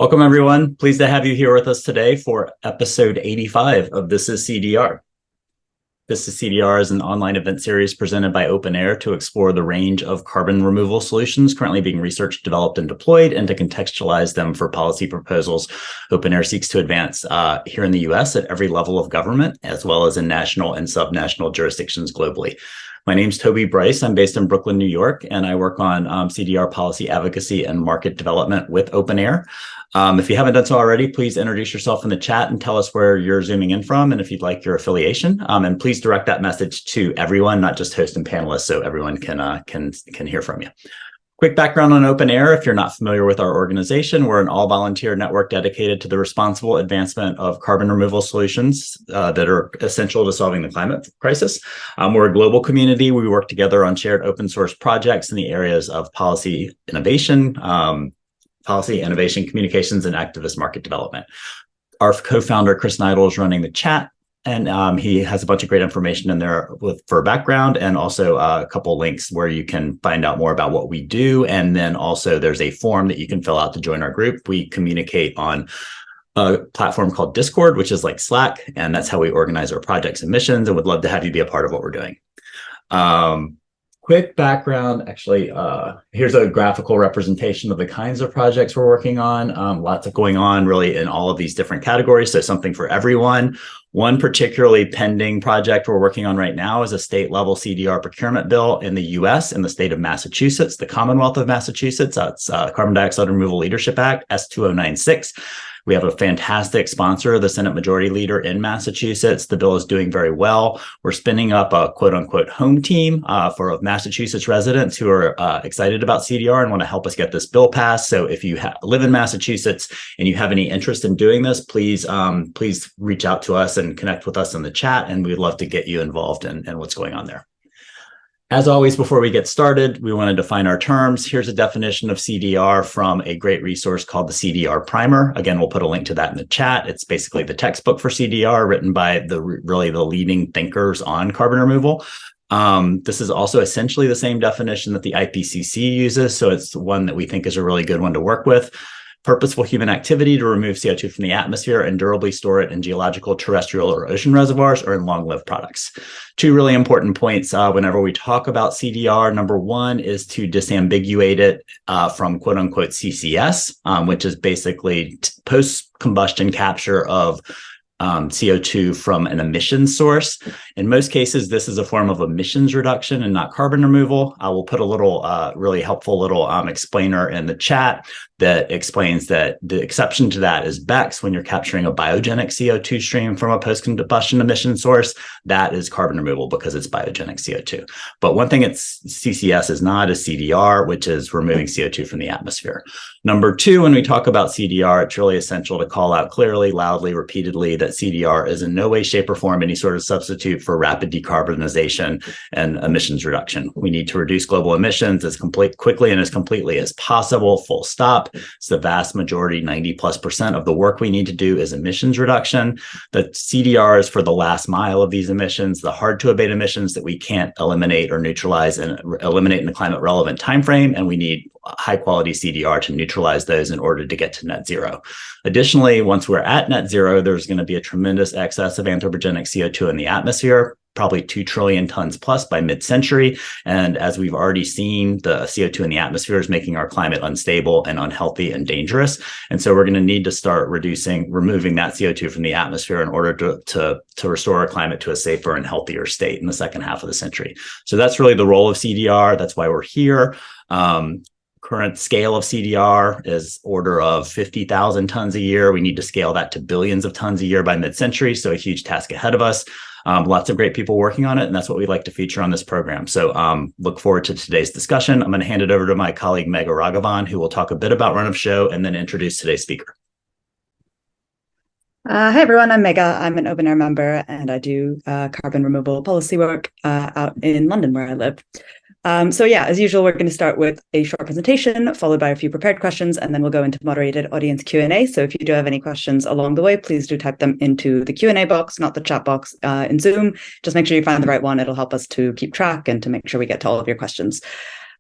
Welcome, everyone. Pleased to have you here with us today for episode 85 of This Is CDR. This Is CDR is an online event series presented by OpenAir to explore the range of carbon removal solutions currently being researched, developed, and deployed, and to contextualize them for policy proposals OpenAir seeks to advance here in the US at every level of government, as well as in national and subnational jurisdictions globally. My name's Toby Bryce. I'm based in Brooklyn, New York, and I work on CDR policy advocacy and market development with OpenAir. If you haven't done so already, please introduce yourself in the chat and tell us where you're zooming in from and if you'd like your affiliation. And please direct that message to everyone, not just host and panelists, so everyone can hear from you. Quick background on OpenAir. If you're not familiar with our organization, we're an all-volunteer network dedicated to the responsible advancement of carbon removal solutions that are essential to solving the climate crisis. We're a global community. We work together on shared open source projects in the areas of policy innovation, communications, and activist market development. Our co-founder, Chris Neidl, is running the chat. And he has a bunch of great information in there for background, and also a couple links where you can find out more about what we do. And then also there's a form that you can fill out to join our group. We communicate on a platform called Discord, which is like Slack, and that's how we organize our projects and missions, and would love to have you be a part of what we're doing. Quick background, actually, here's a graphical representation of the kinds of projects we're working on. Lots of going on really in all of these different categories, so something for everyone. One particularly pending project we're working on right now is a state-level CDR procurement bill in the US, in the state of Massachusetts, the Commonwealth of Massachusetts. That's Carbon Dioxide Removal Leadership Act, S2096. We have a fantastic sponsor, the Senate Majority Leader in Massachusetts. The bill is doing very well. We're spinning up a quote-unquote home team for Massachusetts residents who are excited about CDR and want to help us get this bill passed. So if you live in Massachusetts and you have any interest in doing this, please reach out to us and connect with us in the chat, and we'd love to get you involved in what's going on there. As always, before we get started, we want to define our terms. Here's a definition of CDR from a great resource called the CDR Primer. Again, we'll put a link to that in the chat. It's basically the textbook for CDR written by the leading thinkers on carbon removal. This is also essentially the same definition that the IPCC uses, so it's one that we think is a really good one to work with. Purposeful human activity to remove CO2 from the atmosphere and durably store it in geological, terrestrial, or ocean reservoirs or in long-lived products. Two really important points whenever we talk about CDR. Number one is to disambiguate it from quote-unquote CCS, which is basically post-combustion capture of CO2 from an emissions source. In most cases, this is a form of emissions reduction and not carbon removal. I will put a little really helpful little explainer in the chat that explains that the exception to that is BECCS. When you're capturing a biogenic CO2 stream from a post-combustion emission source, that is carbon removal because it's biogenic CO2. But one thing CCS is not is CDR, which is removing CO2 from the atmosphere. Number two, when we talk about CDR, it's really essential to call out clearly, loudly, repeatedly that CDR is in no way, shape, or form any sort of substitute for rapid decarbonization and emissions reduction. We need to reduce global emissions as quickly and as completely as possible, full stop. It's the vast majority, 90+% of the work we need to do is emissions reduction. The CDR is for the last mile of these emissions, the hard to abate emissions that we can't eliminate or neutralize and eliminate in the climate relevant timeframe, and we need high quality CDR to neutralize those in order to get to net zero. Additionally, once we're at net zero, there's going to be a tremendous excess of anthropogenic CO2 in the atmosphere, probably 2 trillion tons plus by mid-century. And as we've already seen, the CO2 in the atmosphere is making our climate unstable and unhealthy and dangerous. And so we're going to need to start removing that CO2 from the atmosphere in order to restore our climate to a safer and healthier state in the second half of the century. So that's really the role of CDR. That's why we're here. Current scale of CDR is order of 50,000 tons a year. We need to scale that to billions of tons a year by mid-century, so a huge task ahead of us. Lots of great people working on it, and that's what we'd like to feature on this program. So look forward to today's discussion. I'm going to hand it over to my colleague, Megha Raghavan, who will talk a bit about run of show and then introduce today's speaker. Hi, everyone. I'm Megha. I'm an OpenAir member, and I do carbon removal policy work out in London, where I live. So yeah, as usual, we're going to start with a short presentation, followed by a few prepared questions, and then we'll go into moderated audience Q&A. So if you do have any questions along the way, please do type them into the Q&A box, not the chat box in Zoom. Just make sure you find the right one. It'll help us to keep track and to make sure we get to all of your questions.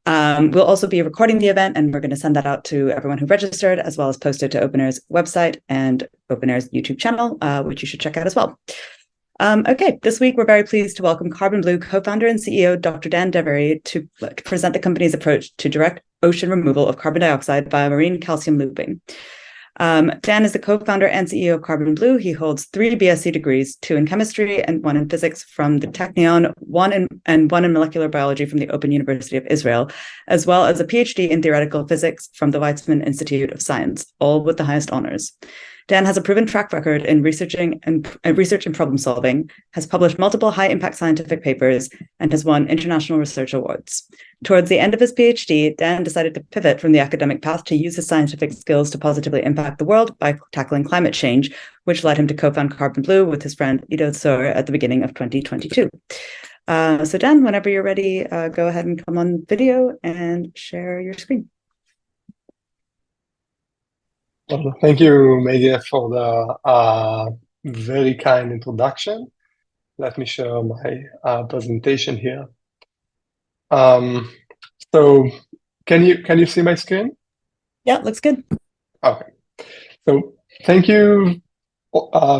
We'll also be recording the event, and we're going to send that out to everyone who registered, as well as post it to OpenAir's website and OpenAir's YouTube channel, which you should check out as well. Okay, this week we're very pleased to welcome CarbonBlue co-founder and CEO Dr. Dan Deviri to present the company's approach to direct ocean removal of carbon dioxide via marine calcium looping. Dan is the co-founder and CEO of CarbonBlue. He holds 3 B.Sc degrees, 2 in chemistry and 1 in physics from the Technion, 1 in molecular biology from the Open University of Israel, as well as a Ph.D. in theoretical physics from the Weizmann Institute of Science, all with the highest honors. Dan has a proven track record in research and problem solving, has published multiple high-impact scientific papers, and has won international research awards. Towards the end of his PhD, Dan decided to pivot from the academic path to use his scientific skills to positively impact the world by tackling climate change, which led him to co-found CarbonBlue with his friend Iddo Tsur at the beginning of 2022. So Dan, whenever you're ready, go ahead and come on video and share your screen. Well, thank you, Megan, for the very kind introduction. Let me share my presentation here. So can you see my screen? Yeah, looks good. Okay. So thank you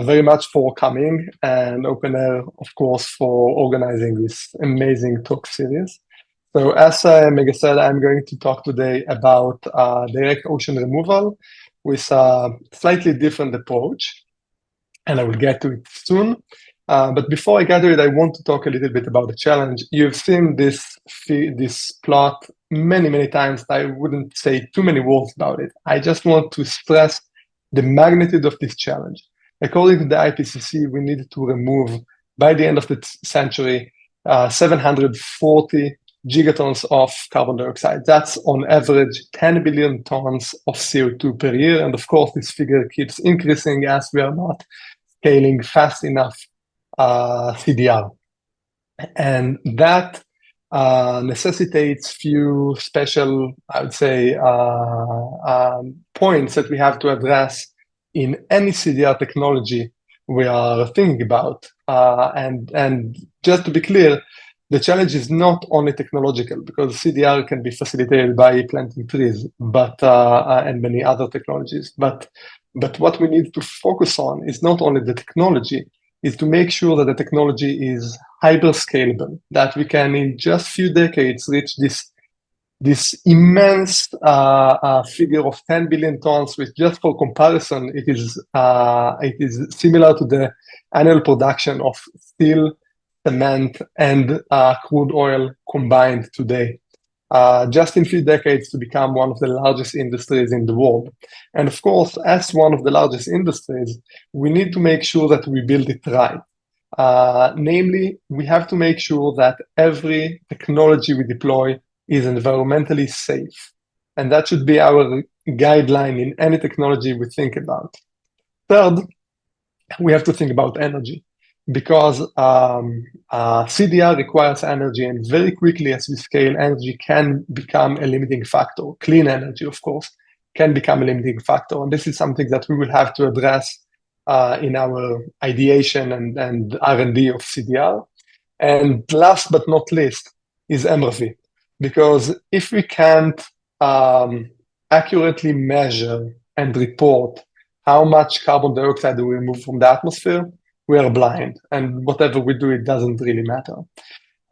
very much for coming, and OpenAir, of course, for organizing this amazing talk series. So as Megan said, I'm going to talk today about direct ocean removal with a slightly different approach, and I will get to it soon. But before I get to it, I want to talk a little bit about the challenge. You've seen this plot many times. I wouldn't say too many words about it. I just want to stress the magnitude of this challenge. According to the IPCC, we need to remove, by the end of the century, 740 gigatons of carbon dioxide. That's on average 10 billion tons of CO2 per year. And of course, this figure keeps increasing as we are not scaling fast enough CDR. And that necessitates few special, I would say, points that we have to address in any CDR technology we are thinking about. And just to be clear, the challenge is not only technological, because CDR can be facilitated by planting trees, and many other technologies. But what we need to focus on is not only the technology, is to make sure that the technology is hyper scalable, that we can in just few decades reach this immense figure of 10 billion tons, which, just for comparison, it is similar to the annual production of steel, cement, and crude oil combined today, just in few decades to become one of the largest industries in the world. And of course, as one of the largest industries, we need to make sure that we build it right. Namely, we have to make sure that every technology we deploy is environmentally safe. And that should be our guideline in any technology we think about. Third, we have to think about energy, because CDR requires energy, and very quickly as we scale, energy can become a limiting factor. Clean energy, of course, can become a limiting factor. And this is something that we will have to address in our ideation and R&D of CDR. And last but not least is MRV, because if we can't accurately measure and report how much carbon dioxide we remove from the atmosphere, we are blind, and whatever we do, it doesn't really matter.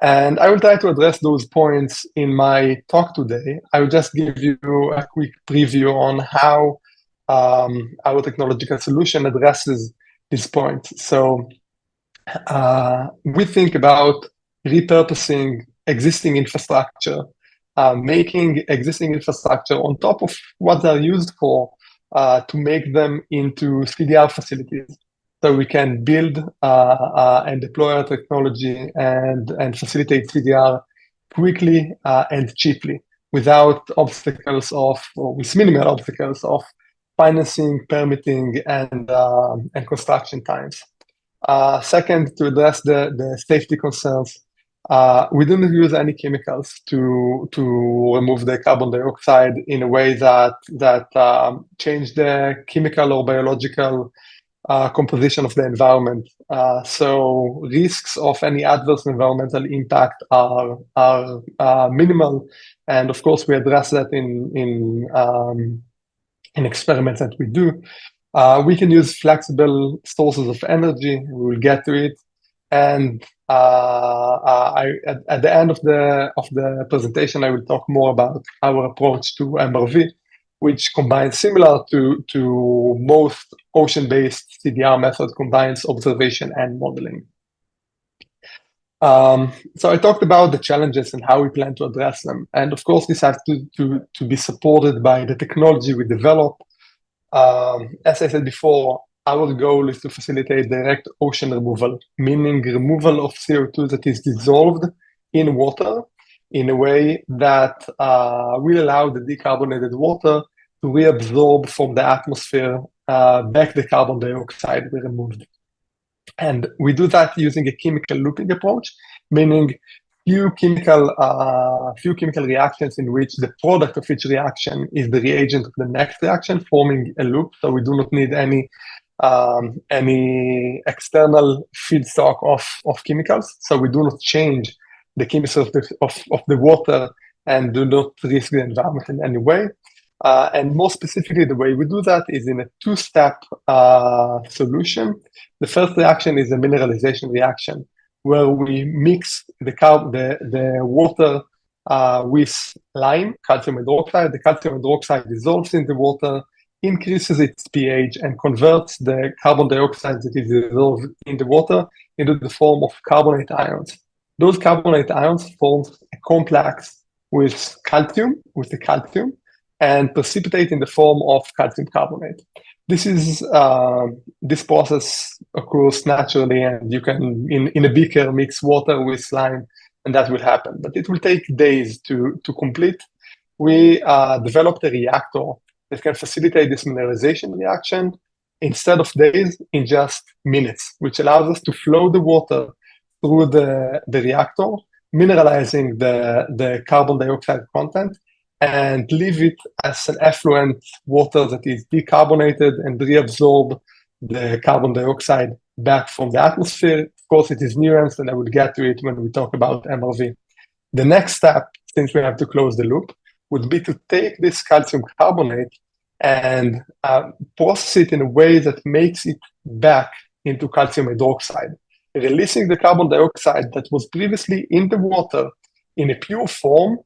And I will try to address those points in my talk today. I will just give you a quick preview on how our technological solution addresses this point. So we think about repurposing existing infrastructure, making existing infrastructure on top of what they're used for, to make them into CDR facilities. So we can build and deploy our technology and facilitate CDR quickly and cheaply, without obstacles or with minimal obstacles of financing, permitting, and construction times. Second, to address the safety concerns, we didn't use any chemicals to remove the carbon dioxide in a way that change the chemical or biological composition of the environment. So risks of any adverse environmental impact are minimal, and of course we address that in experiments that we do. We can use flexible sources of energy. We will get to it, and at the end of the presentation, I will talk more about our approach to MRV, which combines, similar to most ocean-based CDR methods, combines observation and modeling. So I talked about the challenges and how we plan to address them, and of course this has to be supported by the technology we develop. As I said before, our goal is to facilitate direct ocean removal, meaning removal of CO2 that is dissolved in water in a way that will allow the decarbonated water to reabsorb from the atmosphere back the carbon dioxide we removed. And we do that using a chemical looping approach, meaning few chemical reactions in which the product of each reaction is the reagent of the next reaction, forming a loop. So we do not need any external feedstock of chemicals. So we do not change the chemistry of the water and do not risk the environment in any way. And more specifically, the way we do that is in a two-step solution. The first reaction is a mineralization reaction, where we mix the water with lime, calcium hydroxide. The calcium hydroxide dissolves in the water, increases its pH, and converts the carbon dioxide that is dissolved in the water into the form of carbonate ions. Those carbonate ions form a complex with the calcium, and precipitate in the form of calcium carbonate. This process occurs naturally, and you can, in a beaker, mix water with lime, and that will happen. But it will take days to complete. We developed a reactor that can facilitate this mineralization reaction instead of days, in just minutes, which allows us to flow the water through the reactor, mineralizing the carbon dioxide content, and leave it as an effluent water that is decarbonated and reabsorb the carbon dioxide back from the atmosphere. Of course, it is nuanced, and I will get to it when we talk about MRV. The next step, since we have to close the loop, would be to take this calcium carbonate and process it in a way that makes it back into calcium hydroxide, releasing the carbon dioxide that was previously in the water in a pure form,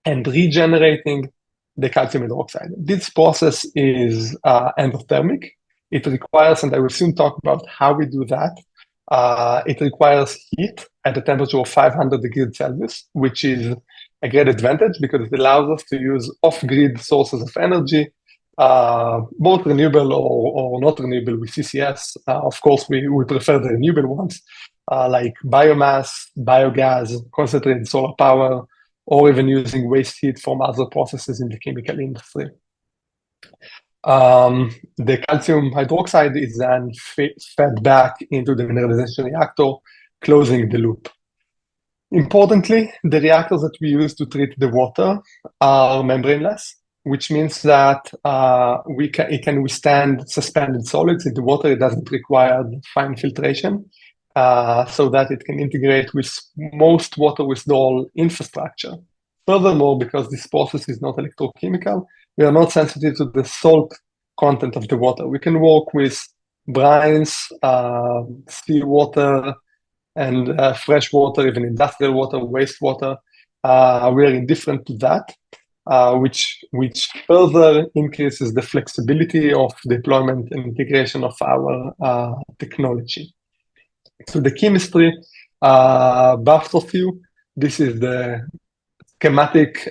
and regenerating the calcium hydroxide. This process is endothermic. It requires, and I will soon talk about how we do that, it requires heat at a temperature of 500 degrees Celsius, which is a great advantage because it allows us to use off-grid sources of energy, both renewable or not renewable with CCS. Of course, we prefer the renewable ones, like biomass, biogas, concentrated solar power, or even using waste heat from other processes in the chemical industry. The calcium hydroxide is then fed back into the mineralization reactor, closing the loop. Importantly, the reactors that we use to treat the water are membraneless, which means that it can withstand suspended solids in the water. It doesn't require fine filtration, so that it can integrate with most water withdrawal infrastructure. Furthermore, because this process is not electrochemical, we are not sensitive to the salt content of the water. We can work with brines, seawater, and fresh water, even industrial water, wastewater. We are indifferent to that, which further increases the flexibility of deployment and integration of our technology. So the chemistry, buffed of you, this is the schematic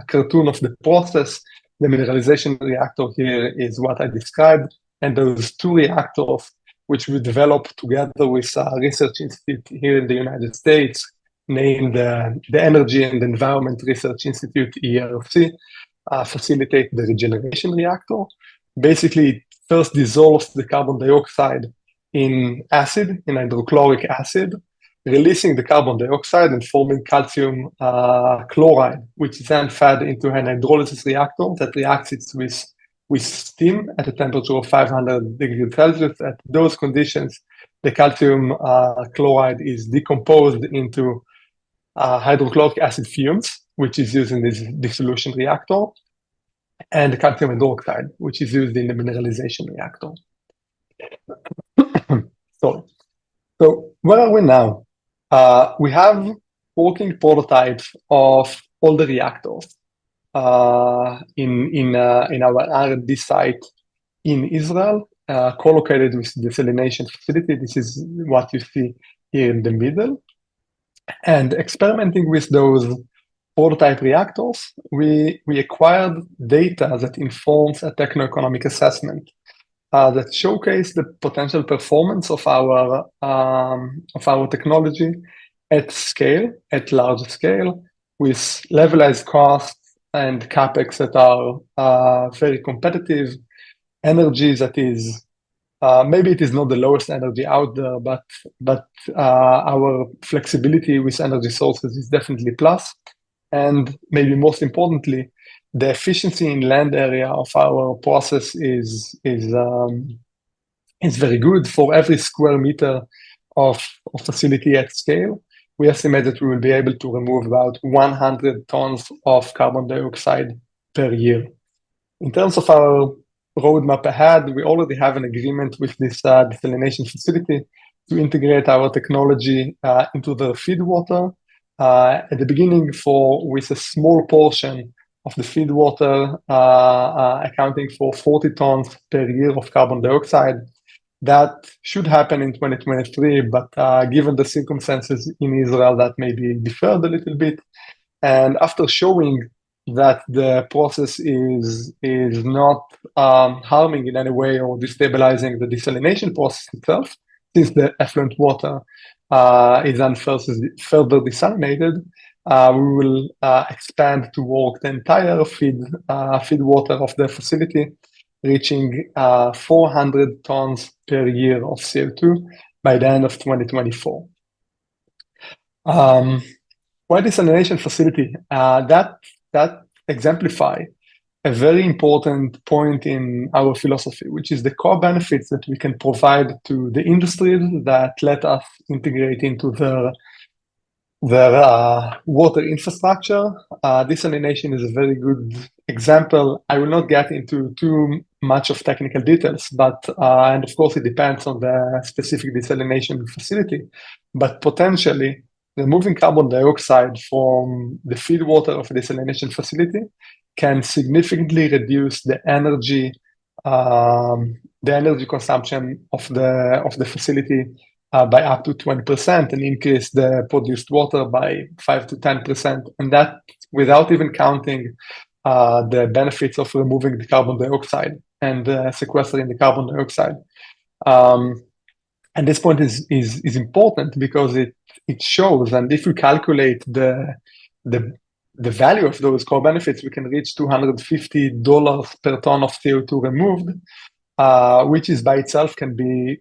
cartoon of the process. The mineralization reactor here is what I described, and those two reactors, which we developed together with a research institute here in the United States, named the Energy and Environment Research Institute, ERC, facilitate the regeneration reactor. Basically, it first dissolves the carbon dioxide in acid, in hydrochloric acid, releasing the carbon dioxide and forming calcium chloride, which is then fed into an hydrolysis reactor that reacts it with with steam at a temperature of 500 degrees Celsius. At those conditions, the calcium chloride is decomposed into hydrochloric acid fumes, which is used in this dissolution reactor, and the calcium hydroxide, which is used in the mineralization reactor. So where are we now? We have working prototypes of all the reactors in our R&D site in Israel, co-located with the desalination facility. This is what you see here in the middle. And experimenting with those prototype reactors, we acquired data that informs a techno-economic assessment that showcase the potential performance of our technology at scale, at large scale, with levelized costs and capex that are very competitive, energy that is maybe it is not the lowest energy out there, but our flexibility with energy sources is definitely plus, and maybe most importantly, the efficiency in land area of our process is very good. For every square meter of facility at scale, we estimate that we will be able to remove about 100 tons of carbon dioxide per year. In terms of our roadmap ahead, we already have an agreement with this desalination facility to integrate our technology into the feed water. At the beginning, with a small portion of the feed water accounting for 40 tons per year of carbon dioxide. That should happen in 2023, but given the circumstances in Israel, that may be deferred a little bit. And after showing that the process is not harming in any way or destabilizing the desalination process itself, since the effluent water is then further desalinated, we will expand to work the entire feed water of the facility, reaching 400 tons per year of CO2 by the end of 2024. Why desalination facility? That exemplify a very important point in our philosophy, which is the core benefits that we can provide to the industries that let us integrate into their water infrastructure. Desalination is a very good example. I will not get into too much of technical details, but and of course it depends on the specific desalination facility, but potentially removing carbon dioxide from the feed water of a desalination facility can significantly reduce the energy consumption of the facility by up to 20% and increase the produced water by 5 to 10%, and that without even counting the benefits of removing the carbon dioxide and sequestering the carbon dioxide. And this point is important because it shows, and if we calculate the value of those core benefits, we can reach $250 per ton of CO2 removed, which is by itself can be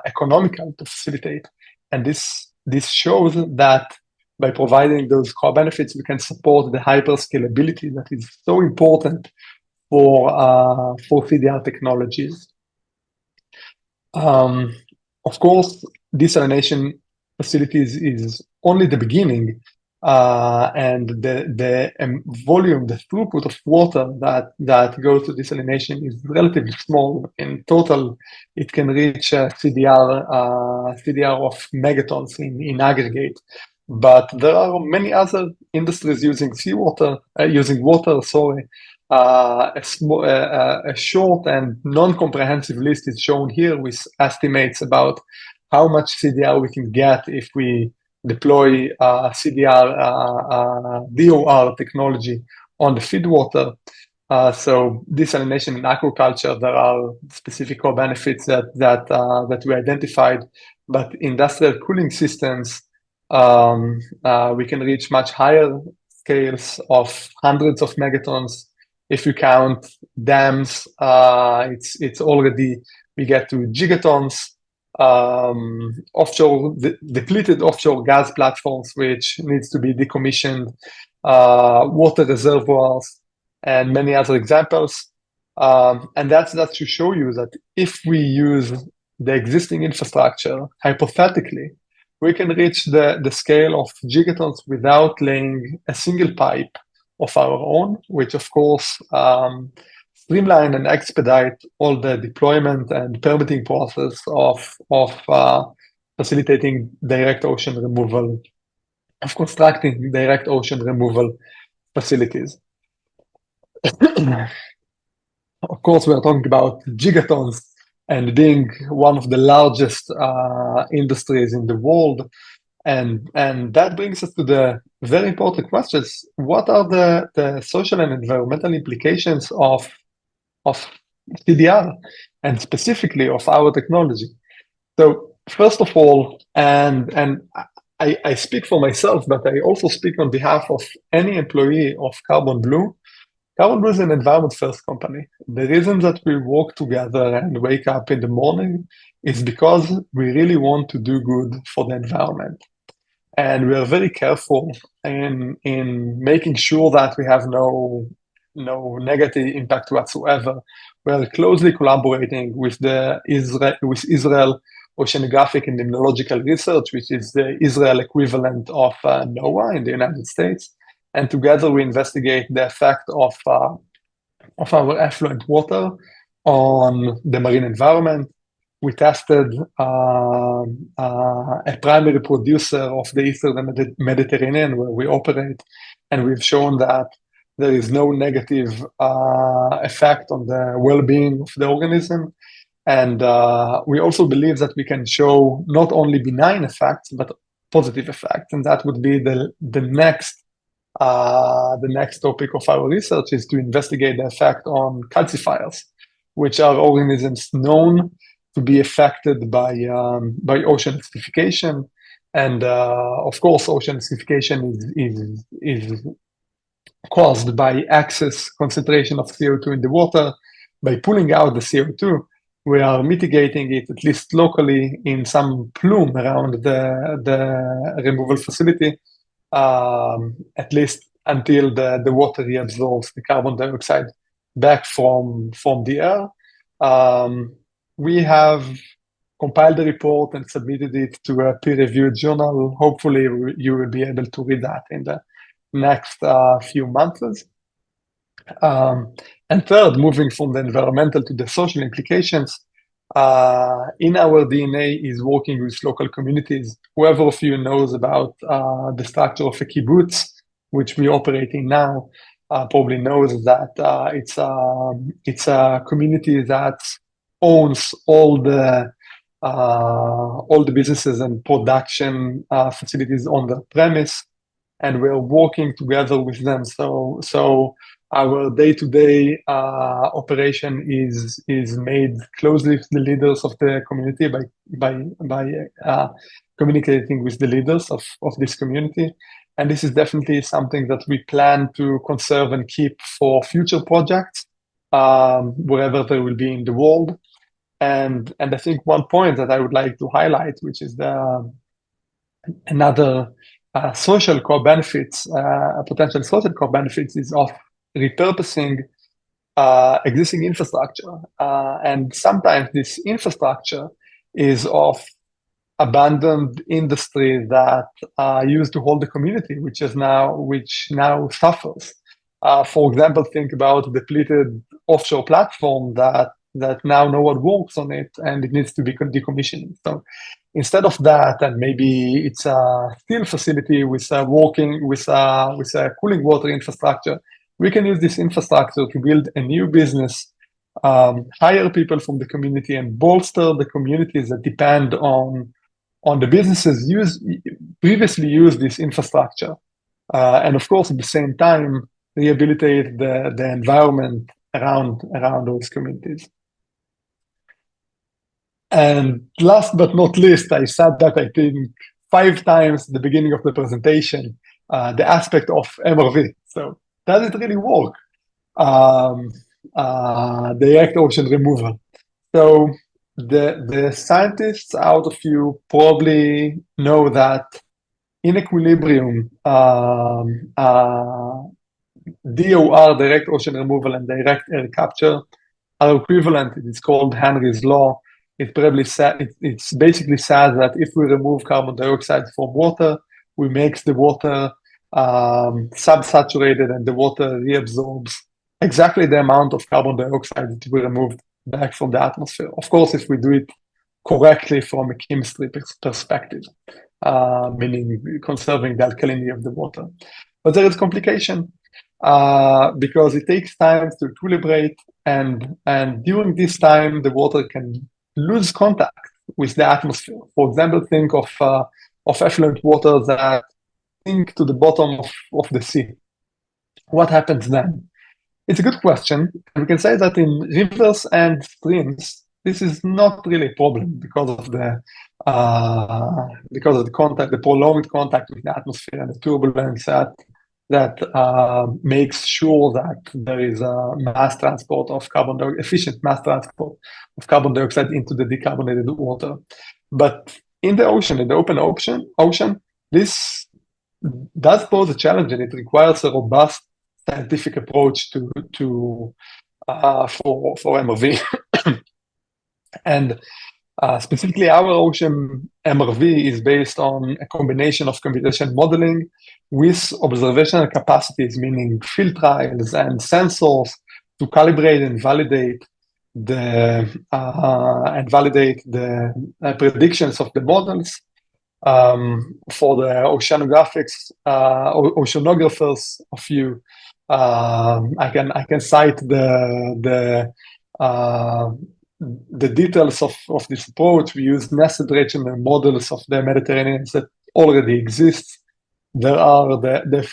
economical to facilitate. And this shows that by providing those core benefits, we can support the hyperscalability that is so important for CDR technologies. Of course, desalination facilities is only the beginning, and the volume, the throughput of water that goes to desalination is relatively small. In total, it can reach CDR of megatons in aggregate. But there are many other industries using water. A short and non-comprehensive list is shown here with estimates about how much CDR we can get if we deploy CDR DOR technology on the feed water. So desalination in aquaculture, there are specific core benefits that we identified, but industrial cooling systems, we can reach much higher scales of hundreds of megatons. If you count dams, it's already, we get to gigatons. Offshore, depleted offshore gas platforms, which needs to be decommissioned, water reservoirs, and many other examples. And that's to show you that if we use the existing infrastructure, hypothetically, we can reach the scale of gigatons without laying a single pipe of our own, which of course streamline and expedite all the deployment and permitting process of facilitating direct ocean removal, of constructing direct ocean removal facilities. Of course, we are talking about gigatons and being one of the largest industries in the world. And that brings us to the very important questions. What are the social and environmental implications of CDR and specifically of our technology? So first of all, and I speak for myself, but I also speak on behalf of any employee of CarbonBlue. CarbonBlue is an environment-first company. The reason that we work together and wake up in the morning is because we really want to do good for the environment. And we are very careful in making sure that we have no negative impact whatsoever. We are closely collaborating with Israel Oceanographic and Limnological Research, which is the Israel equivalent of NOAA in the United States. And together we investigate the effect of our effluent water on the marine environment. We tested a primary producer of the Eastern Mediterranean where we operate, and we've shown that there is no negative effect on the well-being of the organism. And we also believe that we can show not only benign effects, but positive effects. And that would be the next topic of our research, is to investigate the effect on calcifiers, which are organisms known to be affected by ocean acidification. And of course, ocean acidification is caused by excess concentration of CO2 in the water. By pulling out the CO2, we are mitigating it, at least locally, in some plume around the removal facility, at least until the water reabsorbs the carbon dioxide back from the air. We have compiled the report and submitted it to a peer-reviewed journal. Hopefully, you will be able to read that in the next few months. And third, moving from the environmental to the social implications, in our DNA is working with local communities. Whoever of you knows about the structure of a kibbutz, which we operate in now, probably knows that it's a community that owns all the businesses and production facilities on the premise, and we're working together with them. So our day-to-day operation is made closely with the leaders of the community by communicating with the leaders of this community. And this is definitely something that we plan to conserve and keep for future projects, wherever they will be in the world. And I think one point that I would like to highlight, which is another social core benefits, potential social core benefits, is of repurposing existing infrastructure. And sometimes this infrastructure is of abandoned industry that used to hold the community, which now suffers. For example, think about a depleted offshore platform that now no one works on it, and it needs to be decommissioned. So instead of that, and maybe it's a steel facility with a cooling water infrastructure, we can use this infrastructure to build a new business, hire people from the community, and bolster the communities that depend on the businesses previously used this infrastructure. And of course, at the same time, rehabilitate the environment around those communities. And last but not least, I said that I think 5 times at the beginning of the presentation, the aspect of MRV. So does it really work? Direct ocean removal. So the scientists out of you probably know that in equilibrium, DOR, direct ocean removal, and direct air capture our equivalent. It is called Henry's law. It basically says that if we remove carbon dioxide from water, we make the water subsaturated, and the water reabsorbs exactly the amount of carbon dioxide that we removed back from the atmosphere. Of course, if we do it correctly from a chemistry perspective, meaning conserving the alkalinity of the water. But there is complication because it takes time to equilibrate, and during this time, the water can lose contact with the atmosphere. For example, think of effluent water that sink to the bottom of the sea. What happens then? It's a good question. We can say that in rivers and streams, this is not really a problem because of the contact, the prolonged contact with the atmosphere and the turbulence that makes sure that there is a mass transport of efficient mass transport of carbon dioxide into the decarbonated water. But in the ocean, in the open ocean, this does pose a challenge, and it requires a robust scientific approach for MRV. And specifically, our ocean MRV is based on a combination of computation modeling with observational capacities, meaning field trials and sensors to calibrate and validate the predictions of the models. For the oceanographers of you, I can cite the details of this approach. We use nested regional models of the Mediterranean that already exist. There are the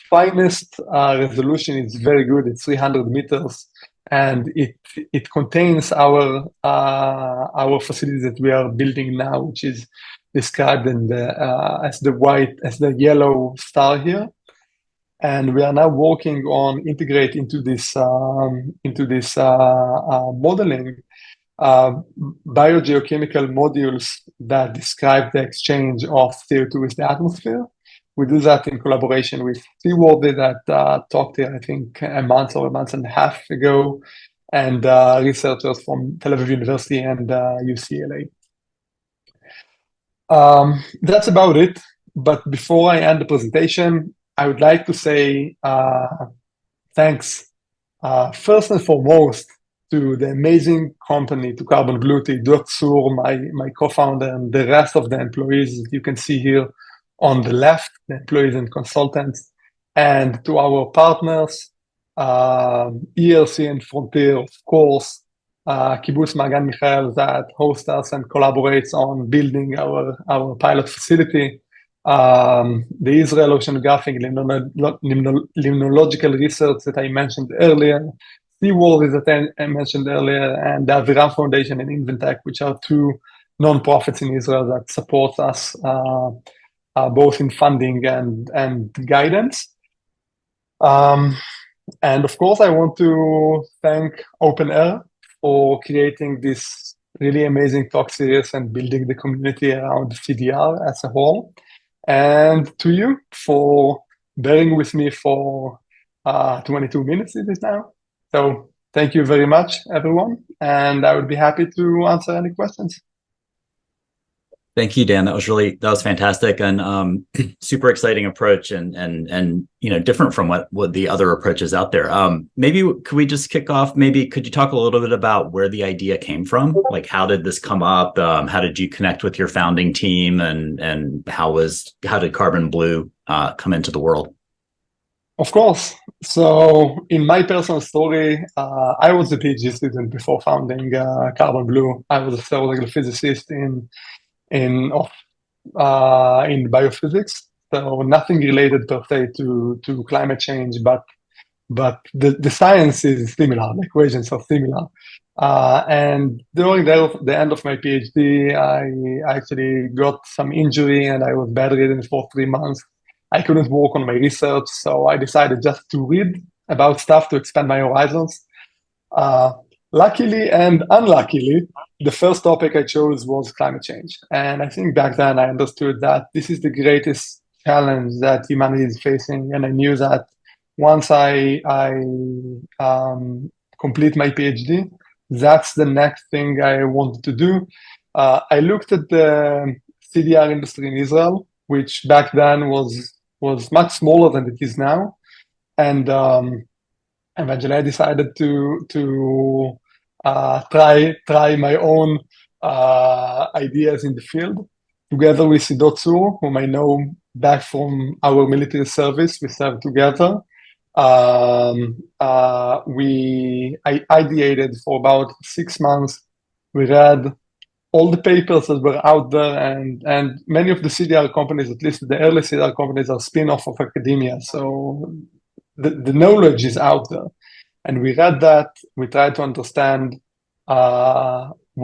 finest resolution is very good. It's 300 meters, and it contains our facilities that we are building now, which is described in as the yellow star here. And we are now working on integrate into this modeling biogeochemical modules that describe the exchange of CO2 with the atmosphere. We do that in collaboration with Seaworthy that talked here, I think, a month or a month and a half ago, and researchers from Tel Aviv University and UCLA. That's about it. But before I end the presentation, I would like to say thanks first and foremost to the amazing company, to CarbonBlue, to Iddo Tsur, my co-founder, and the rest of the employees that you can see here on the left, the employees and consultants, and to our partners, ERC and Frontier, of course, Kibbutz Magan Michael that hosts us and collaborates on building our pilot facility, the Israel Oceanographic Limnological Research that I mentioned earlier, Seaworthy that I mentioned earlier, and the Aviram Foundation and Inventec, which are two nonprofits in Israel that support us both in funding and guidance. And of course, I want to thank OpenAir for creating this really amazing talk series and building the community around CDR as a whole. And to you for bearing with me for 22 minutes it is now. So thank you very much, everyone. And I would be happy to answer any questions. Thank you, Dan. That was fantastic and super exciting approach and different from what the other approaches out there. Maybe could we just kick off? Maybe could you talk a little bit about where the idea came from? Like, how did this come up? How did you connect with your founding team, and how did CarbonBlue come into the world? Of course. So in my personal story, I was a PhD student before founding CarbonBlue. I was a theoretical physicist in biophysics, so nothing related per se to climate change, but the science is similar, the equations are similar. And during the end of my PhD, I actually got some injury and I was bedridden for 3 months. I couldn't work on my research, so I decided just to read about stuff to expand my horizons. Luckily and unluckily, the first topic I chose was climate change. And I think back then I understood that this is the greatest challenge that humanity is facing. And I knew that once I complete my PhD. That's the next thing I wanted to do. I looked at the CDR industry in Israel, which back then was much smaller than it is now, and eventually I decided to try my own ideas in the field, together with Iddo Tsur, whom I know back from our military service. We served together. I ideated for about 6 months. We read all the papers that were out there, and many of the CDR companies, at least the early CDR companies, are spin-off of academia. So the knowledge is out there. And we read that, we tried to understand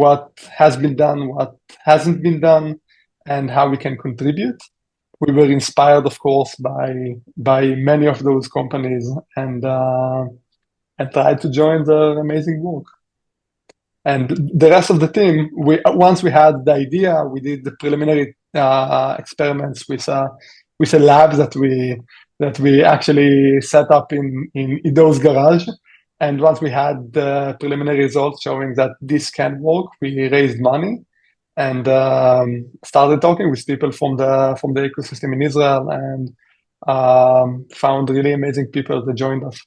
what has been done, what hasn't been done, and how we can contribute. We were inspired, of course, by many of those companies, and tried to join their amazing work. And the rest of the team, once we had the idea, we did the preliminary experiments with a lab that we actually set up in Iddo's garage. And once we had the preliminary results showing that this can work, we raised money and started talking with people from the ecosystem in Israel, and found really amazing people that joined us.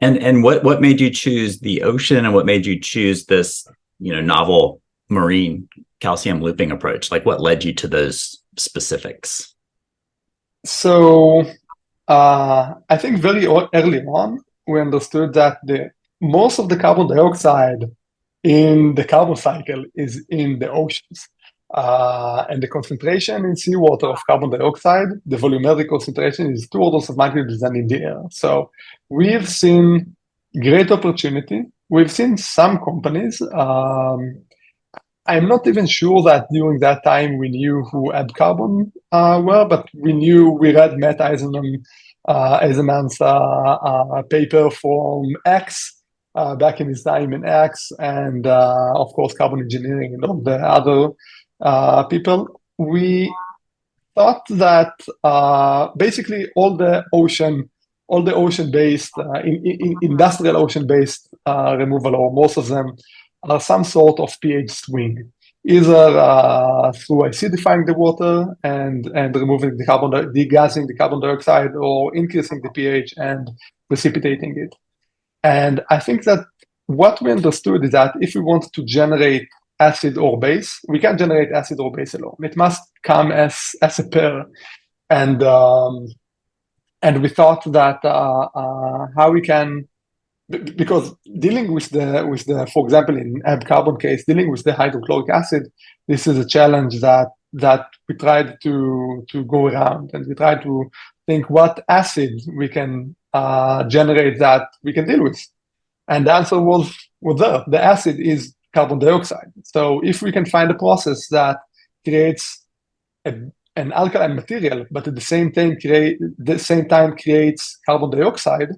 And what made you choose the ocean, and what made you choose this, novel marine calcium looping approach? Like, what led you to those specifics? So I think very early on, we understood that most of the carbon dioxide in the carbon cycle is in the oceans. And the concentration in seawater of carbon dioxide, the volumetric concentration, is 2 orders of magnitude than in the air. So we've seen great opportunity. We've seen some companies. I'm not even sure that during that time we knew who Ebb Carbon were, but we read Matt Eisenman's paper from X back in his time in X, and of course Carbon Engineering and all the other people. We thought that basically all the ocean-based, industrial ocean-based removal, or most of them, are some sort of pH swing, either through acidifying the water and removing the degassing the carbon dioxide, or increasing the pH and precipitating it. And I think that what we understood is that if we want to generate acid or base, we can't generate acid or base alone. It must come as a pair. And we thought that how we can, because dealing with the, for example, in Ebb Carbon case, dealing with the hydrochloric acid, this is a challenge that we tried to go around, and we tried to think what acid we can generate that we can deal with. And the answer was there. The acid is carbon dioxide. So if we can find a process that creates an alkaline material, but at the same time creates carbon dioxide,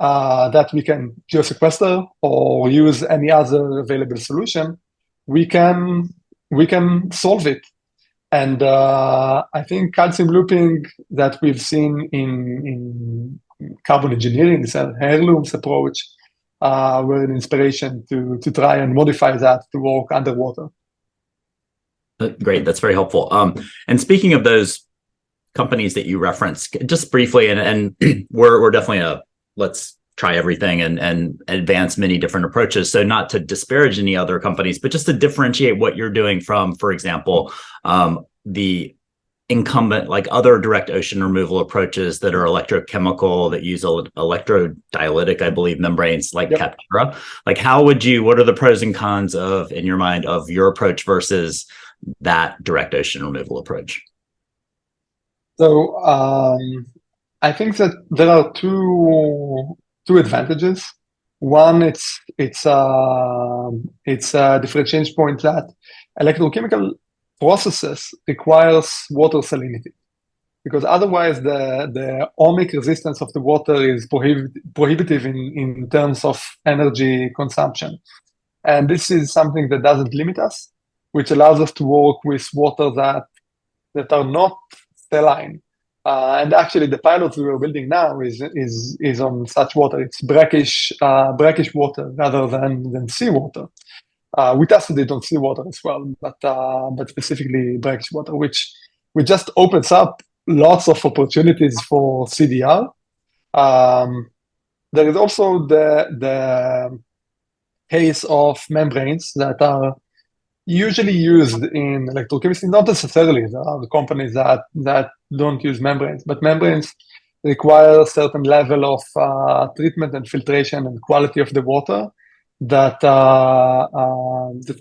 that we can geosequester or use any other available solution, we can solve it. And I think calcium looping that we've seen in carbon engineering, this heirlooms approach, were an inspiration to try and modify that to work underwater. Great, that's very helpful. And speaking of those companies that you referenced, just briefly, and we're definitely let's try everything and advance many different approaches. So not to disparage any other companies, but just to differentiate what you're doing from, for example, the incumbent, like other direct ocean removal approaches that are electrochemical, that use electrodialytic, I believe, membranes like Captura. Like, what are the pros and cons in your mind, of your approach versus that direct ocean removal approach? So I think that there are two advantages. One, it's a differentiation point that electrochemical processes requires water salinity, because otherwise the ohmic resistance of the water is prohibitive in terms of energy consumption. And this is something that doesn't limit us, which allows us to work with water that are not saline. And actually, the pilot we were building now is on such water. It's brackish water rather than seawater. We tested it on seawater as well, but specifically brackish water, which just opens up lots of opportunities for CDR. There is also the case of membranes that are usually used in electrochemistry, not necessarily. There are companies that don't use membranes, but membranes require a certain level of treatment and filtration and quality of the water that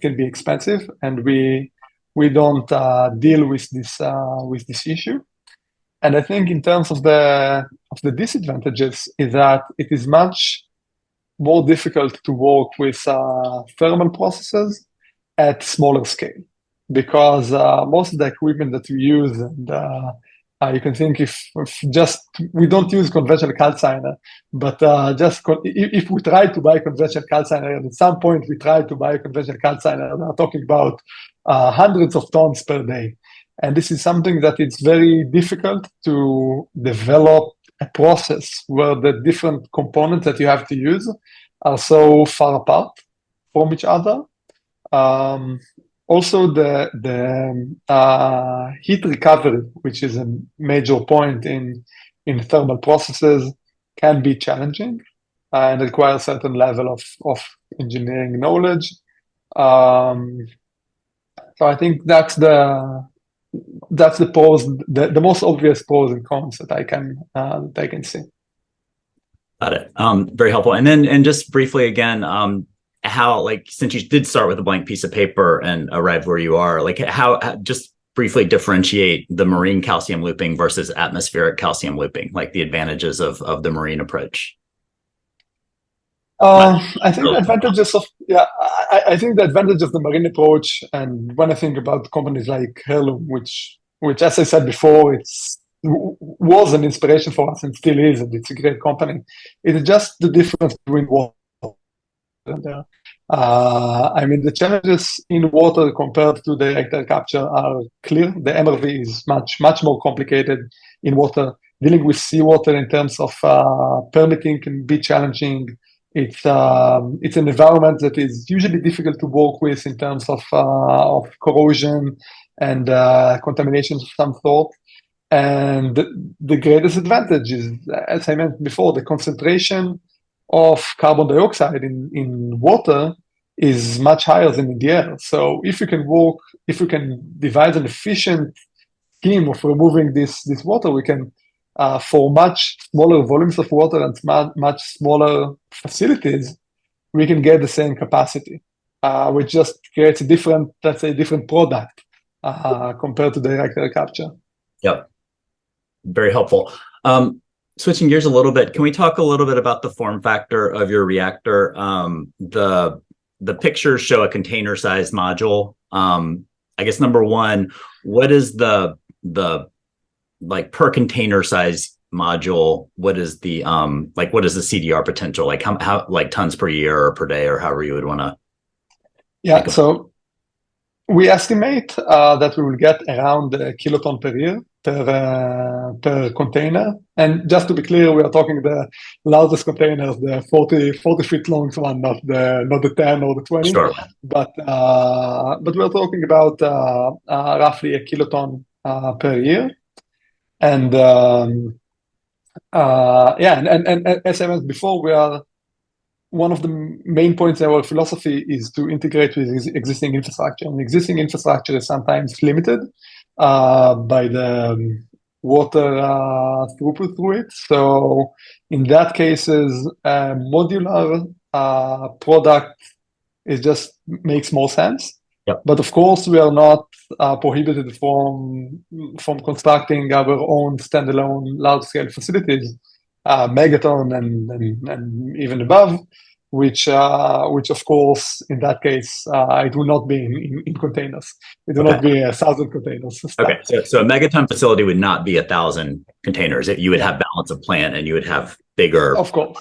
can be expensive, and we don't deal with this issue. And I think in terms of the disadvantages is that it is much more difficult to work with thermal processes at smaller scale, because most of the equipment that we use, and you can think if just we don't use conventional calciner, but if we try to buy conventional calciner, and at some point we try to buy a conventional calciner, we're talking about hundreds of tons per day. And this is something that it's very difficult to develop a process where the different components that you have to use are so far apart from each other. Also, the heat recovery, which is a major point in thermal processes, can be challenging and require a certain level of engineering knowledge. So I think that's the pros, the most obvious pros and cons that I can see. Got it. Very helpful. And just briefly again, how, since you did start with a blank piece of paper and arrived where you are, how just briefly differentiate the marine calcium looping versus atmospheric calcium looping, the advantages of the marine approach. I think the advantages of I think the advantage of the marine approach, and when I think about companies like Heirloom, which as I said before, was an inspiration for us and still is, and it's a great company. It's just the difference between water and air. The challenges in water compared to the direct air capture are clear. The MRV is much more complicated in water. Dealing with seawater in terms of permitting can be challenging. It's an environment that is usually difficult to work with in terms of corrosion and contamination of some sort. And the greatest advantage is, as I mentioned before, the concentration of carbon dioxide in water is much higher than in the air. So if you can devise an efficient scheme of removing this water, we can for much smaller volumes of water and much smaller facilities, we can get the same capacity, which just creates a different product compared to direct air capture. Yep. Very helpful. Switching gears a little bit, can we talk a little bit about the form factor of your reactor? The pictures show a container-sized module. I guess number one, what is the per container size module? What is the what is the CDR potential? How tons per year or per day, or however you would want to? Yeah, so we estimate that we will get around a kiloton per year per container. And just to be clear, we are talking the largest containers, the 40 feet long one, not the 10 or the 20. Sure. But we're talking about roughly a kiloton per year. And and as I mentioned before, one of the main points in our philosophy is to integrate with existing infrastructure. And existing infrastructure is sometimes limited by the water throughput through it. So in that cases, a modular product just makes more sense. Yep. But of course, we are not prohibited from constructing our own standalone large-scale facilities, megaton and even above, which of course in that case it will not be in containers. It will not be 1,000 containers. Okay, so a megaton facility would not be 1,000 containers. You would have balance of plant, and you would have bigger. Of course.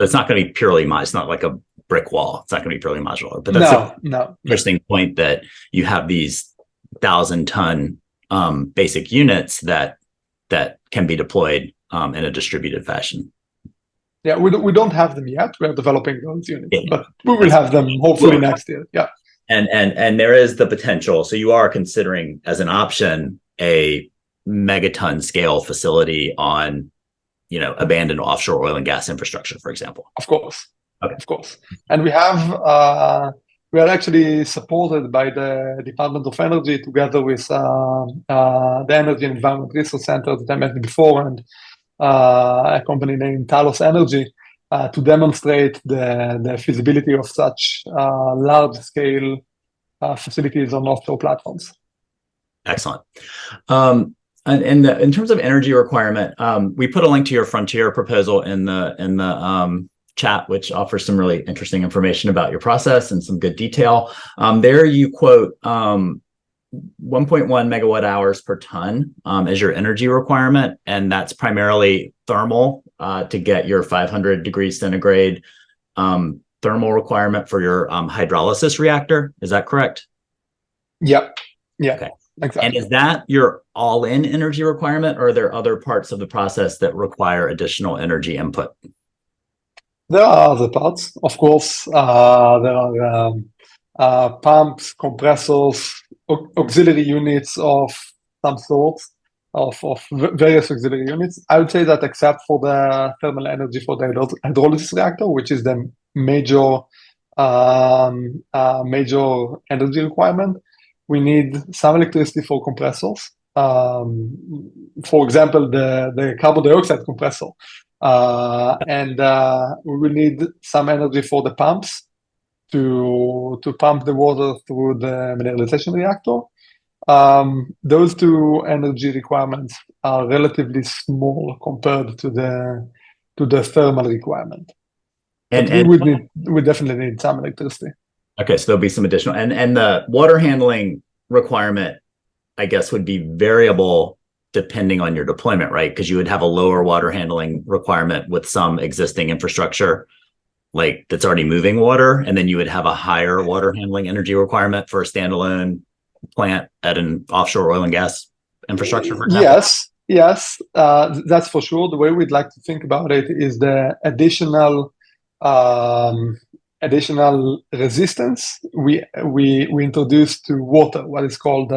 It's not going to be purely modular. It's not like a brick wall. It's not going to be purely modular. But that's no. Interesting point that you have these 1,000-ton basic units that that can be deployed in a distributed fashion. Yeah, we don't have them yet. We're developing those units, Yeah. but we will have them hopefully next year. Yeah. And there is the potential. So you are considering as an option a megaton scale facility on, abandoned offshore oil and gas infrastructure, for example. Of course. Okay. Of course. And we are actually supported by the Department of Energy together with the Energy and Environment Research Center that I mentioned before, and a company named Talos Energy, to demonstrate the feasibility of such large-scale facilities on offshore platforms. Excellent. And in terms of energy requirement, we put a link to your frontier proposal in the chat, which offers some really interesting information about your process and some good detail. There you quote 1.1 megawatt hours per ton as your energy requirement, and that's primarily thermal to get your 500 degrees centigrade thermal requirement for your hydrolysis reactor. Is that correct? Yep. Yeah. Okay. Exactly. And is that your all-in energy requirement, or are there other parts of the process that require additional energy input? There are other parts, of course. There are pumps, compressors, auxiliary units of some sort, of various auxiliary units. I would say that except for the thermal energy for the hydrolysis reactor, which is the major energy requirement, we need some electricity for compressors. For example, the carbon dioxide compressor. And we will need some energy for the pumps to pump the water through the mineralization reactor. Those two energy requirements are relatively small compared to the thermal requirement. And we definitely need some electricity. Okay, so there'll be some additional, and the water handling requirement, I guess, would be variable depending on your deployment, right? Because you would have a lower water handling requirement with some existing infrastructure, like that's already moving water, and then you would have a higher water handling energy requirement for a standalone plant at an offshore oil and gas infrastructure, for example. Yes, that's for sure. The way we'd like to think about it is the additional resistance we introduce to water, what is called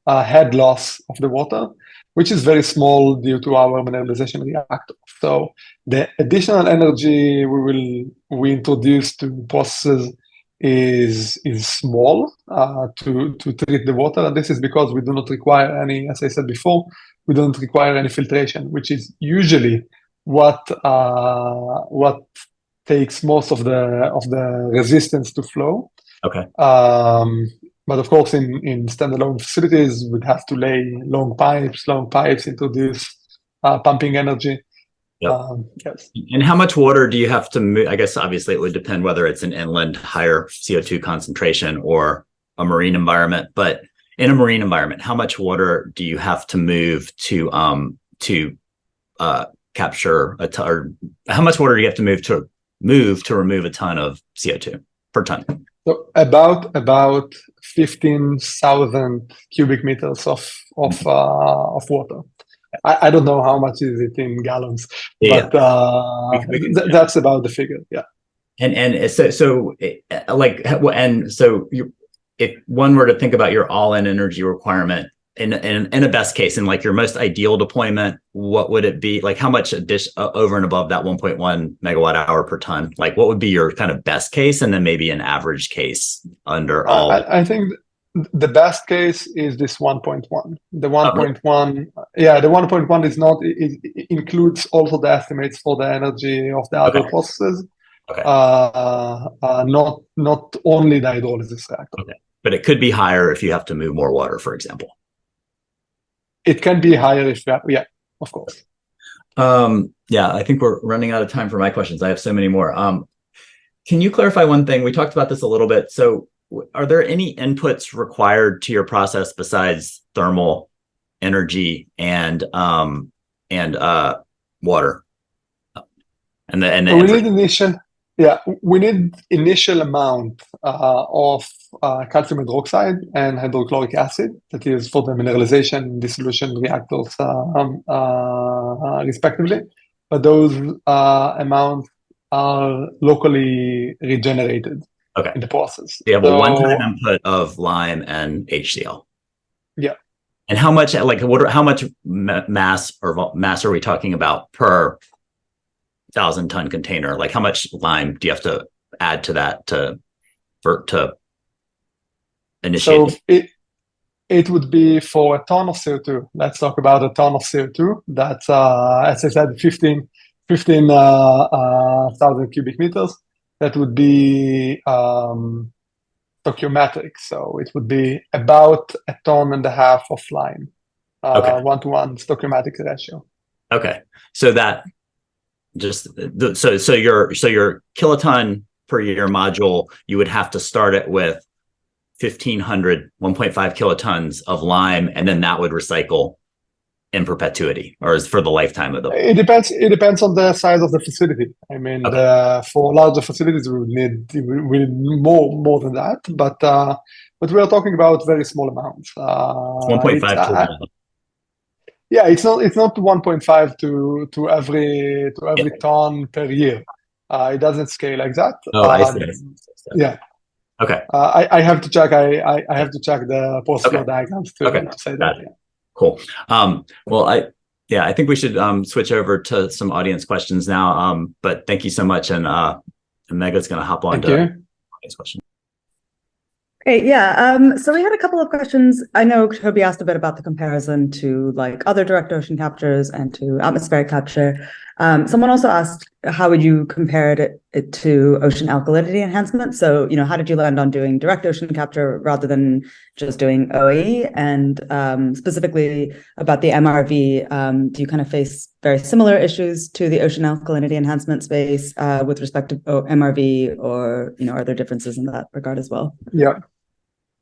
head loss of the water, which is very small due to our mineralization reactor. So the additional energy we introduce to processes is small to treat the water, and this is because we do not require any, as I said before, we don't require any filtration, which is usually what takes most of the resistance to flow. Okay. But of course, in standalone facilities, we'd have to lay long pipes introduce pumping energy. Yep. Yes. And how much water do you have to move? I guess obviously it would depend whether it's an inland higher CO2 concentration or a marine environment. But in a marine environment, how much water do you have to move to capture or how much water do you have to move to remove a ton of CO2 per ton? So about 15,000 cubic meters of water. I don't know how much is it in gallons, but that's about the figure. Yeah. And so if one were to think about your all-in energy requirement in a best case, in like your most ideal deployment, what would it be? Like how much over and above that 1.1 megawatt hour per ton? Like what would be your kind of best case, and then maybe an average case under all? I think the best case is this 1.1. The 1.1, the 1.1 is not. It includes also the estimates for the energy of the other processes. Okay. Not only the hydrolysis reactor. Okay. But it could be higher if you have to move more water, for example. It can be higher if of course. I think we're running out of time for my questions. I have so many more. Can you clarify one thing? We talked about this a little bit. So are there any inputs required to your process besides thermal energy and water? We need initial Yeah, we need initial amount of calcium hydroxide and hydrochloric acid, that is for the mineralization dissolution reactors, respectively. But those amounts are locally regenerated Okay. in the process. You have a one-time So, input of lime and HCl. yeah. And how much, like, how much mass are we talking about per 1,000-ton container? Like, how much lime do you have to add to that to initiate? So it would be for a ton of CO2. Let's talk about a ton of CO2. That's, as I said, 15,000 cubic meters. That would be stoichiometric. So it would be about 1.5 tons of lime, Okay. 1-to-1 stoichiometric ratio. Okay. So that just so your kiloton per year module, you would have to start it with 1,500, 1.5 kilotons of lime, and then that would recycle in perpetuity, or is for the lifetime of the. It depends. It depends on the size of the facility. I mean, Okay. for larger facilities, we need more than that. But we are talking about very small amounts. 1.5 to yeah, it's not 1.5 to every yeah. ton per year. It doesn't scale like that. Oh, I see. Yeah. Okay. I have to check. I have to check the post flow diagrams to say that. Yeah. Cool. Well, I think we should switch over to some audience questions now. But thank you so much, and Mega's going to hop on to audience questions. Great, yeah. So we had a couple of questions. I know Toby asked a bit about the comparison to like other direct ocean captures and to atmospheric capture. Someone also asked, how would you compare it to ocean alkalinity enhancement? So, how did you land on doing direct ocean capture rather than just doing OAE? And specifically about the MRV, do you kind of face very similar issues to the ocean alkalinity enhancement space with respect to MRV, or are there differences in that regard as well? Yeah.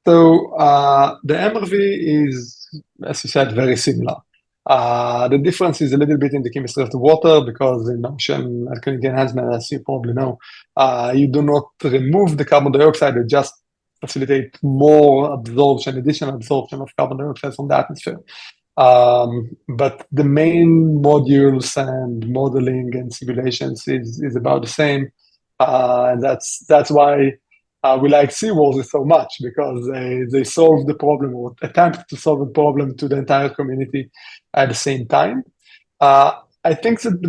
So the MRV is, as you said, very similar. The difference is a little bit in the chemistry of the water, because in ocean alkalinity enhancement, as you probably know, you do not remove the carbon dioxide, you just facilitate more absorption, additional absorption of carbon dioxide from the atmosphere. But the main modules and modeling and simulations is about the same. And that's why we like seawalls so much, because they solve the problem, or attempt to solve the problem to the entire community at the same time. I think that the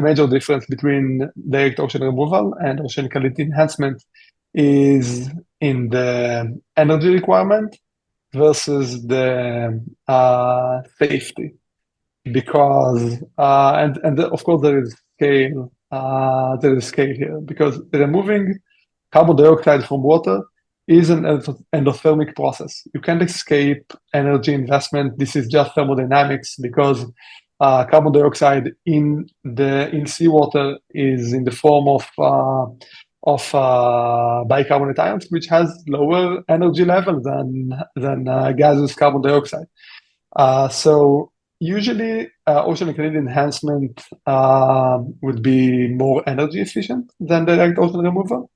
major difference between direct ocean removal and ocean alkalinity enhancement is in the energy requirement versus the safety. Because and of course there is scale here, because removing carbon dioxide from water is an endothermic process. You can't escape energy investment. This is just thermodynamics, because carbon dioxide in seawater is in the form of bicarbonate ions, which has lower energy level than gaseous carbon dioxide. So usually, ocean alkalinity enhancement would be more energy efficient than direct ocean removal.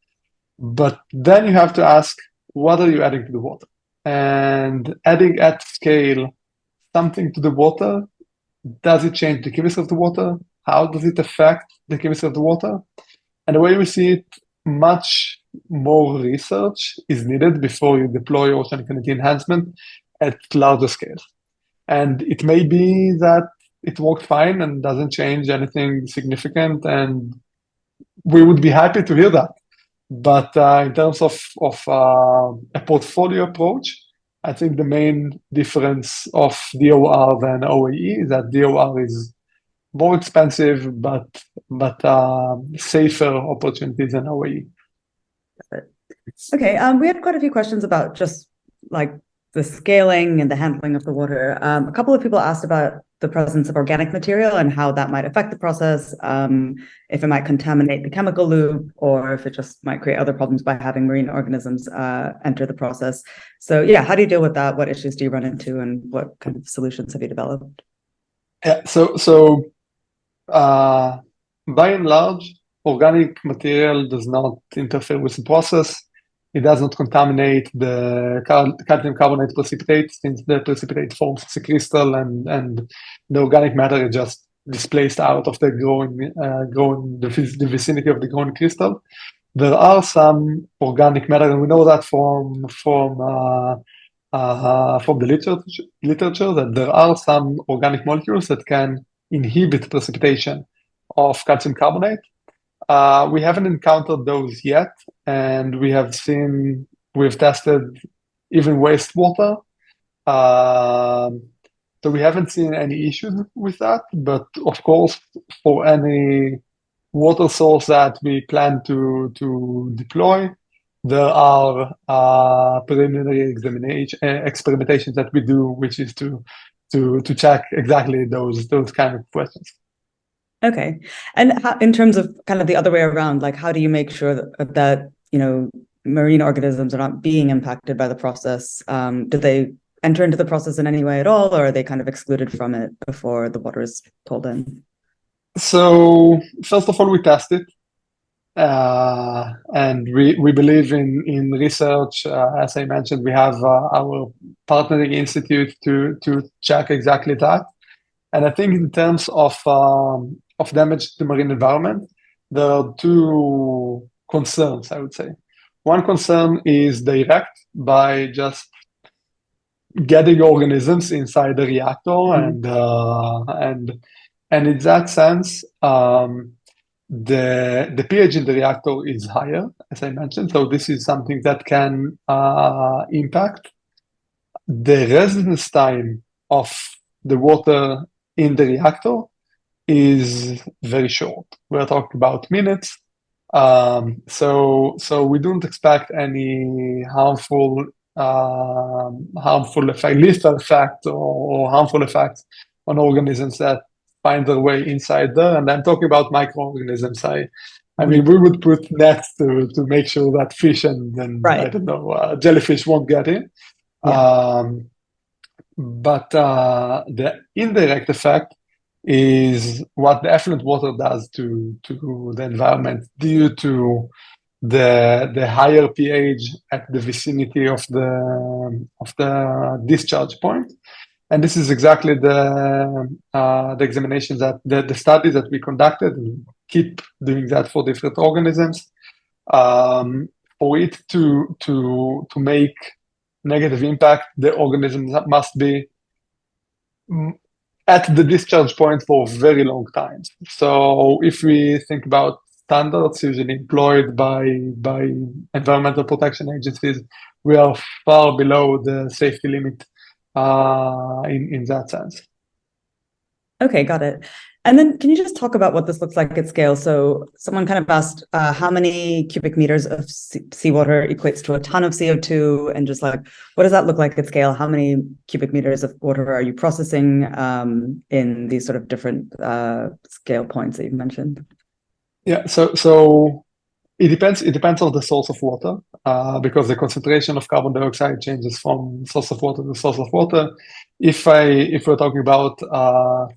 But then you have to ask, what are you adding to the water? And adding at scale something to the water, does it change the chemistry of the water? How does it affect the chemistry of the water? And the way we see it, much more research is needed before you deploy ocean alkalinity enhancement at larger scales. And it may be that it worked fine and doesn't change anything significant, and we would be happy to hear that. But in terms of a portfolio approach, I think the main difference of DOR than OAE is that DOR is more expensive, but safer opportunities than OAE. Okay, we had quite a few questions about just like the scaling and the handling of the water. A couple of people asked about the presence of organic material and how that might affect the process, if it might contaminate the chemical loop, or if it just might create other problems by having marine organisms enter the process. So yeah, how do you deal with that? What issues do you run into, and what kind of solutions have you developed? Yeah, so by and large, organic material does not interfere with the process. It does not contaminate the calcium carbonate precipitate, since the precipitate forms as a crystal, and the organic matter is just displaced out of the the vicinity of the growing crystal. There are some organic matter, and we know that from the literature that there are some organic molecules that can inhibit precipitation of calcium carbonate. We haven't encountered those yet, and we've tested even wastewater. So we haven't seen any issues with that, but of course, for any water source that we plan to deploy, there are preliminary experimentations that we do, which is to check exactly those kind of questions. Okay, and in terms of kind of the other way around, like how do you make sure that marine organisms are not being impacted by the process? Do they enter into the process in any way at all, or are they kind of excluded from it before the water is pulled in? So first of all, we test it, and we believe in research. As I mentioned, we have our partnering institute to check exactly that. And I think in terms of damage to the marine environment, there are two concerns, I would say. One concern is direct, by just getting organisms inside the reactor, and in that sense, the pH in the reactor is higher, as I mentioned. So this is something that can impact the residence time of the water in the reactor is very short. We're talking about minutes. So we don't expect any harmful effect, lethal effect, or harmful effects on organisms that find their way inside there. And I'm talking about microorganisms. I mean, we would put nets to make sure that fish and right. I don't know, jellyfish won't get in. Yeah. But the indirect effect is what the effluent water does to the environment due to the higher pH at the vicinity of the discharge point. And this is exactly the examinations that the studies that we conducted, and keep doing that for different organisms. For it to make negative impact, the organism must be at the discharge point for very long times. So if we think about standards usually employed by environmental protection agencies, we are far below the safety limit in that sense. Okay, got it. And then can you just talk about what this looks like at scale? So someone kind of asked how many cubic meters of seawater equates to a ton of CO2, and just like, what does that look like at scale? How many cubic meters of water are you processing in these sort of different scale points that you've mentioned? Yeah, so it depends on the source of water, because the concentration of carbon dioxide changes from source of water to source of water. If we're talking about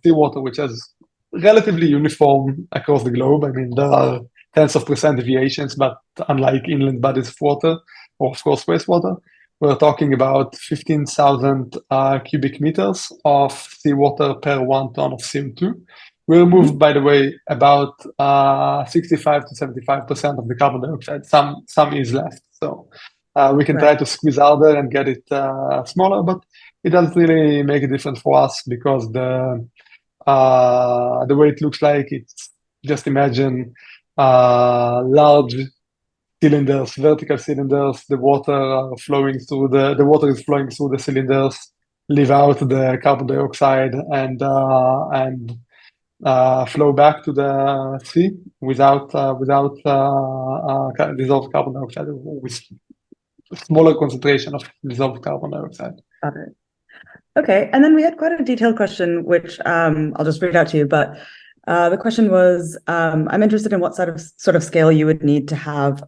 seawater, which is relatively uniform across the globe, I mean, there are tens of % deviations, but unlike inland bodies of water, or of course wastewater, we're talking about 15,000 cubic meters of seawater per 1 ton of CO2. We remove, by the way, about 65 to 75% of the carbon dioxide. Some is left, so we can try to squeeze out there and get it smaller, but it doesn't really make a difference for us, because the way it looks like, it's just imagine large cylinders, vertical cylinders. The water is flowing through the cylinders, leave out the carbon dioxide, and flow back to the sea without dissolved carbon dioxide, with smaller concentration of dissolved carbon dioxide. Got it. Okay, and then we had quite a detailed question, which I'll just read out to you. But The question was, I'm interested in what sort of scale you would need to have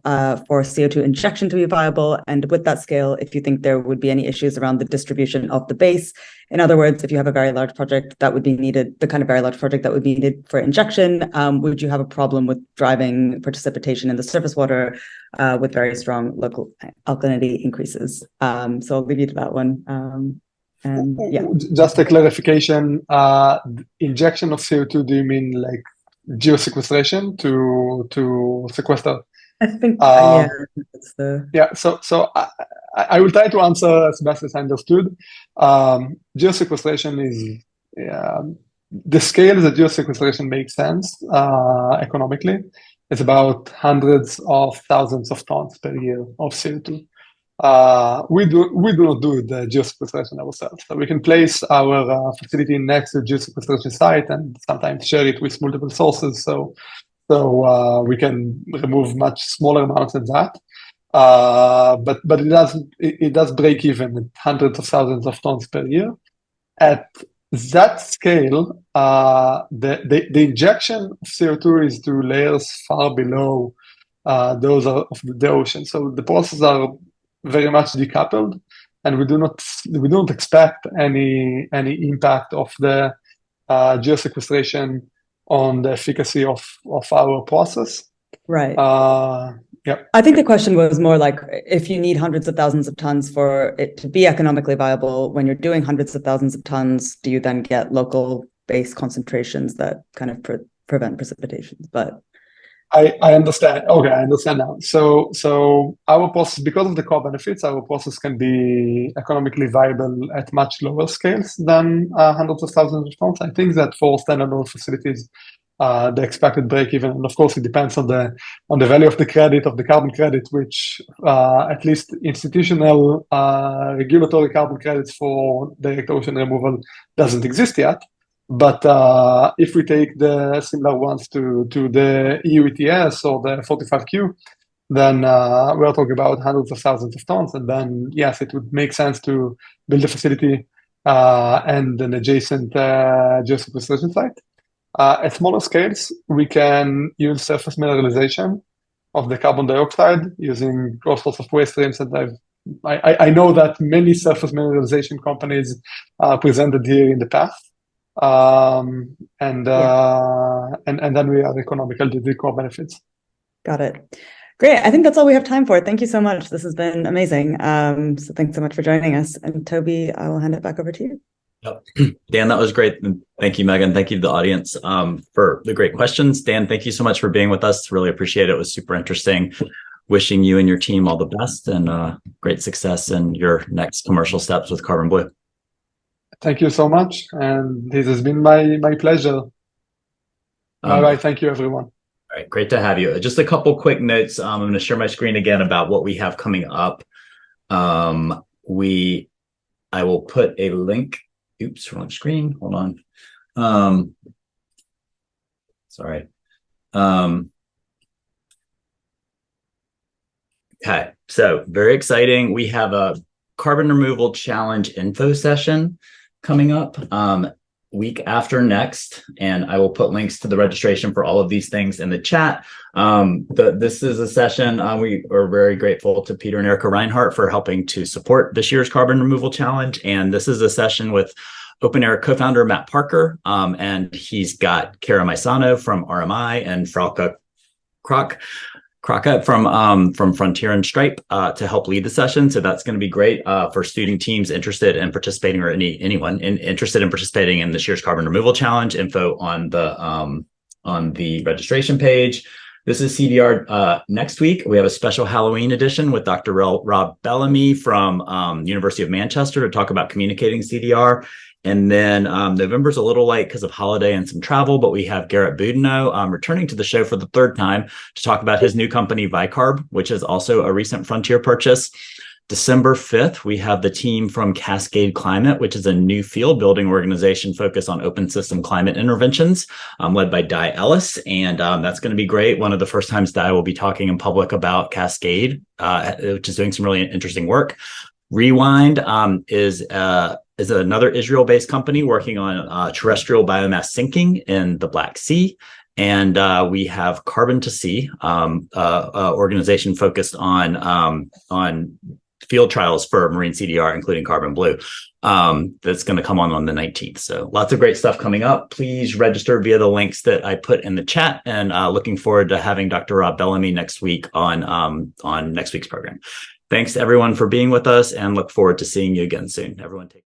for CO2 injection to be viable, and with that scale, if you think there would be any issues around the distribution of the base. In other words, if you have a very large project that would be needed, the kind of very large project that would be needed for injection, would you have a problem with driving precipitation in the surface water with very strong local alkalinity increases? So I'll leave you to that one. And yeah, just a clarification, injection of CO2, do you mean like geosequestration to sequester? I think yeah, that's the So I will try to answer as best as I understood. Geosequestration is the scale that geosequestration makes sense economically. It's about hundreds of thousands of tons per year of CO2. We do not do the geosequestration ourselves. So we can place our facility next to a geosequestration site and sometimes share it with multiple sources. So we can remove much smaller amounts than that. But it does break even at hundreds of thousands of tons per year. At that scale, the injection of CO2 is to layers far below those of the ocean. So the processes are very much decoupled, and we do not expect any impact of the geosequestration on the efficacy of our process. Right. Yeah. I think the question was more like, if you need hundreds of thousands of tons for it to be economically viable, when you're doing hundreds of thousands of tons, do you then get local base concentrations that kind of prevent precipitation? But I understand. Okay, I understand now. So our process, because of the co-benefits, our process can be economically viable at much lower scales than hundreds of thousands of tons. I think that for standalone facilities, the expected break even, and of course it depends on the value of the credit, of the carbon credit, which at least institutional regulatory carbon credits for direct ocean removal doesn't exist yet. But if we take the similar ones to the EU ETS or the 45Q, then we're talking about hundreds of thousands of tons. And then, yes, it would make sense to build a facility and an adjacent geosequestration site. At smaller scales, we can use surface mineralization of the carbon dioxide using all sorts of waste streams. And I know that many surface mineralization companies presented here in the past. And then we are economical to the core benefits. Got it. Great. I think that's all we have time for. Thank you so much. This has been amazing. So thanks so much for joining us. And Toby, I will hand it back over to you. Yep. Dan, that was great. Thank you, Megan. Thank you to the audience for the great questions. Dan, thank you so much for being with us. Really appreciate it. It was super interesting. Wishing you and your team all the best and great success in your next commercial steps with CarbonBlue. Thank you so much. And this has been my pleasure. Bye-bye. Thank you, everyone. All right. Great to have you. Just a couple quick notes. I'm going to share my screen again about what we have coming up. I will put a link. Oops, wrong screen. Hold on. Sorry. Okay. So very exciting. We have a carbon removal challenge info session coming up week after next, and I will put links to the registration for all of these things in the chat. This is a session we are very grateful to Peter and Erica Reinhardt for helping to support this year's carbon removal challenge, and this is a session with OpenAir co-founder Matt Parker, and he's got Kara Maisano from RMI and Frauke Kraka from Frontier and Stripe to help lead the session. So that's going to be great for student teams interested in participating, or anyone interested in participating in this year's carbon removal challenge. Info on the registration page. This is CDR. Next week, we have a special Halloween edition with Dr. Rob Bellamy from University of Manchester to talk about communicating CDR. And then November's a little late because of holiday and some travel, but we have Garrett Boudinot returning to the show for the third time to talk about his new company, Vicarb, which is also a recent Frontier purchase. December 5th, we have the team from Cascade Climate, which is a new field building organization focused on open system climate interventions, led by Di Ellis. And that's going to be great. One of the first times Di will be talking in public about Cascade, which is doing some really interesting work. Rewind is is another Israel-based company working on terrestrial biomass sinking in the Black Sea. And we have Carbon to Sea, organization focused on field trials for marine CDR, including CarbonBlue. That's going to come on the 19th. So lots of great stuff coming up. Please register via the links that I put in the chat, and looking forward to having Dr. Rob Bellamy next week on next week's program. Thanks to everyone for being with us, and look forward to seeing you again soon. Everyone take care.